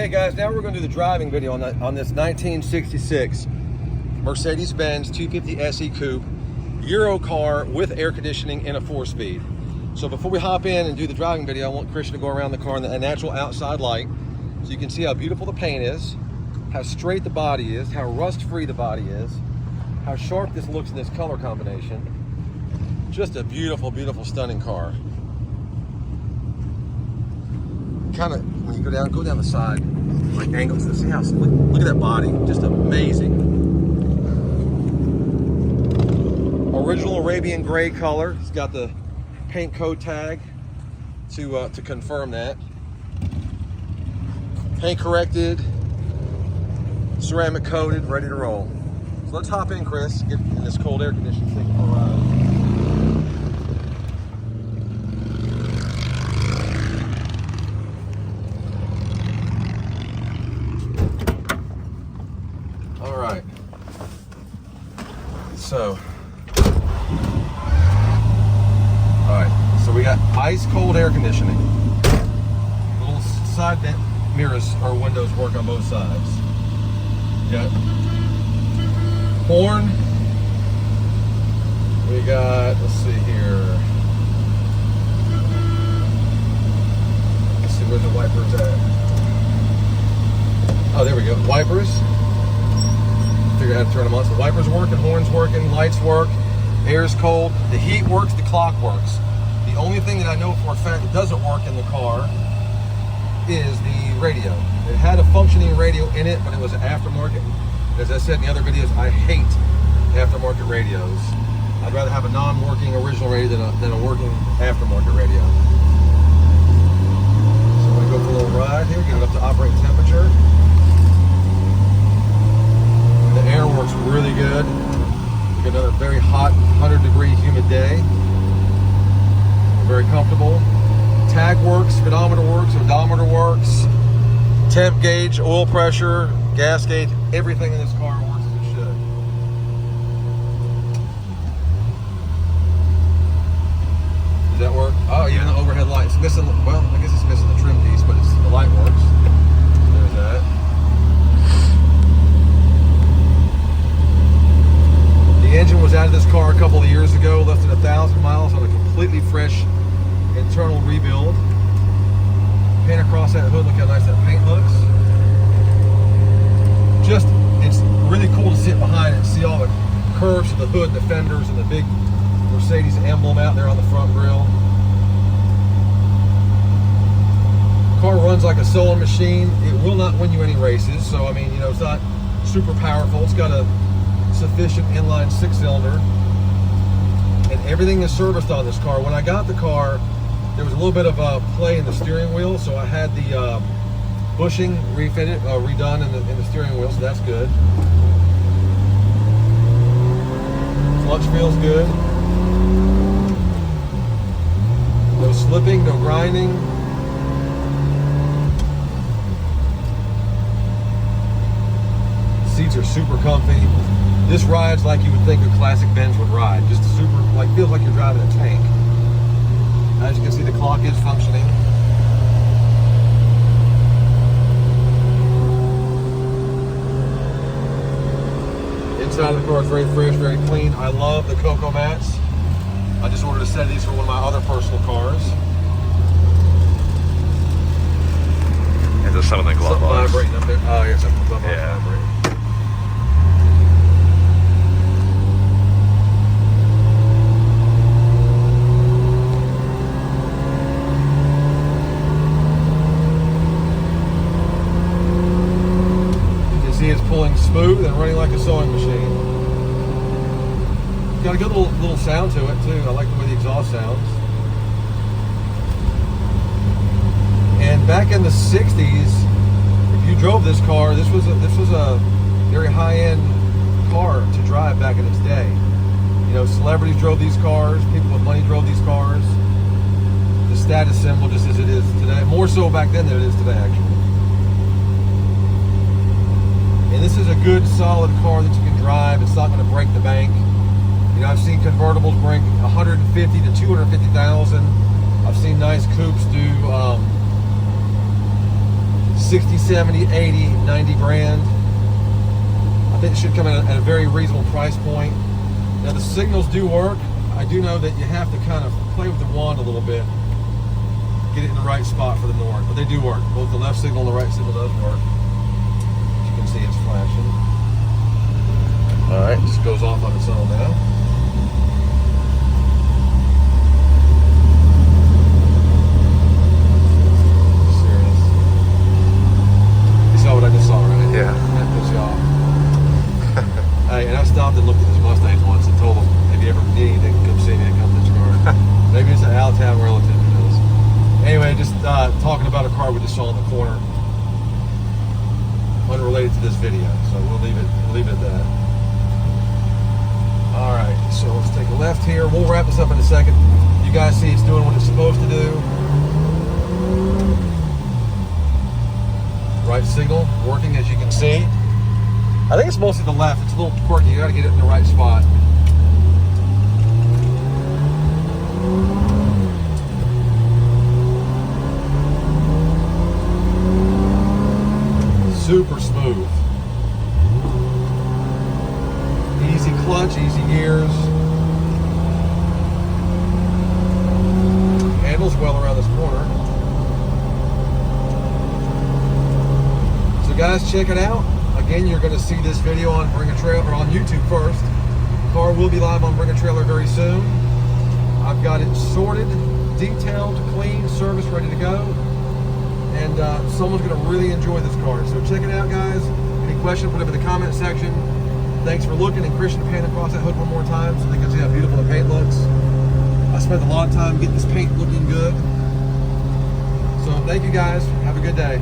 Hey guys, now we're going to do the driving video on this 1966 Mercedes-Benz 250 SE Coupe Euro car with air conditioning and a 4-speed. So before we hop in and do the driving video, I want Christian to go around the car in the natural outside light so you can see how beautiful the paint is, how straight the body is, how rust-free the body is, how sharp this looks in this color combination. Just a beautiful, beautiful, stunning car. Kind of, when you go down the side, like angles, see how, look at that body, just amazing. Original Arabian gray color. It's got the paint code tag to confirm that. Paint corrected, ceramic coated, ready to roll. So let's hop in, Chris, get in this cold air conditioning thing for a ride. So we got ice cold air conditioning. Little side vent mirrors or windows work on both sides. Got horn. We got, let's see here. Let's see, where's the wipers at? Oh, there we go. Wipers. Figure out how to turn them on. So the wipers working, horns working, lights work, air's cold, the heat works, the clock works. The only thing that I know for a fact that doesn't work in the car is the radio. It had a functioning radio in it, but it was aftermarket. As I said in the other videos, I hate aftermarket radios. I'd rather have a non-working original radio than a working aftermarket radio. So I'm gonna go for a little ride here, get it up to operating temperature. The air works really good. We got another very hot, 100-degree humid day. Very comfortable. Tag works, speedometer works, odometer works, temp gauge, oil pressure, gas gauge, everything in this car works as it should. Does that work? Oh, even the overhead light. It's missing, well, I guess it's missing the trim piece, but the light works. There's that. The engine was out of this car a couple of years ago, less than 1,000 miles on a completely fresh internal rebuild. Paint across that hood, look how nice that paint looks. Just, it's really cool to sit behind it and see all the curves of the hood, the fenders, and the big Mercedes emblem out there on the front grille. The car runs like a sewing machine. It will not win you any races, so I mean, you know, it's not super powerful. It's got a sufficient inline 6-cylinder, and everything is serviced on this car. When I got the car, there was a little bit of play in the steering wheel, so I had the bushing redone in the steering wheel, so that's good. Clutch feels good. No slipping, no grinding. Seats are super comfy. This rides like you would think a classic Benz would ride. Just super, like, feels like you're driving a tank. As you can see, the clock is functioning. Inside of the car is very fresh, very clean. I love the cocoa mats. I just ordered a set of these for one of my other personal cars. Is there something glove box? Vibrating up there. Oh, yeah, something glove box vibrating. It's pulling smooth and running like a sewing machine. Got a good little sound to it too. I like the way the exhaust sounds. And back in the 60s, if you drove this car, this was a very high-end car to drive back in its day. You know, celebrities drove these cars, people with money drove these cars. The status symbol just as it is today, more so back then than it is today, actually. And this is a good, solid car that you can drive. It's not going to break the bank. You know, I've seen convertibles bring 150 to 250,000. I've seen nice coupes do 60, 70, 80, 90 grand. I think it should come in at a very reasonable price point. Now the signals do work. I do know that you have to kind of play with the wand a little bit, get it in the right spot for the north, but they do work. Both the left signal and the right signal does work. As you can see, it's flashing. All right, just goes off on its own now. Serious. You saw what I just saw, right? Yeah. That puts you off. Hey, and I stopped and looked at this Mustang once and told them, if you ever need anything, come see me and come to this car. Maybe it's an out-of-town relative, who knows. Anyway, just talking about a car we just saw in the corner, unrelated to this video, so we'll leave it at that. All right, so let's take a left here. We'll wrap this up in a second. You guys see it's doing what it's supposed to do. Right signal working, as you can see. I think it's mostly the left. It's a little quirky. You got to get it in the right spot. Super smooth. Easy clutch, easy gears. Handles well around this corner. So guys, check it out. Again, you're going to see this video on Bring a Trailer on YouTube first. The car will be live on Bring a Trailer very soon. I've got it sorted, detailed, clean, service ready to go. And someone's going to really enjoy this car. So check it out, guys. Any questions, put them in the comment section. Thanks for looking. And Christian, pan across that hood one more time so they can see how beautiful the paint looks. I spent a lot of time getting this paint looking good. So thank you, guys. Have a good day.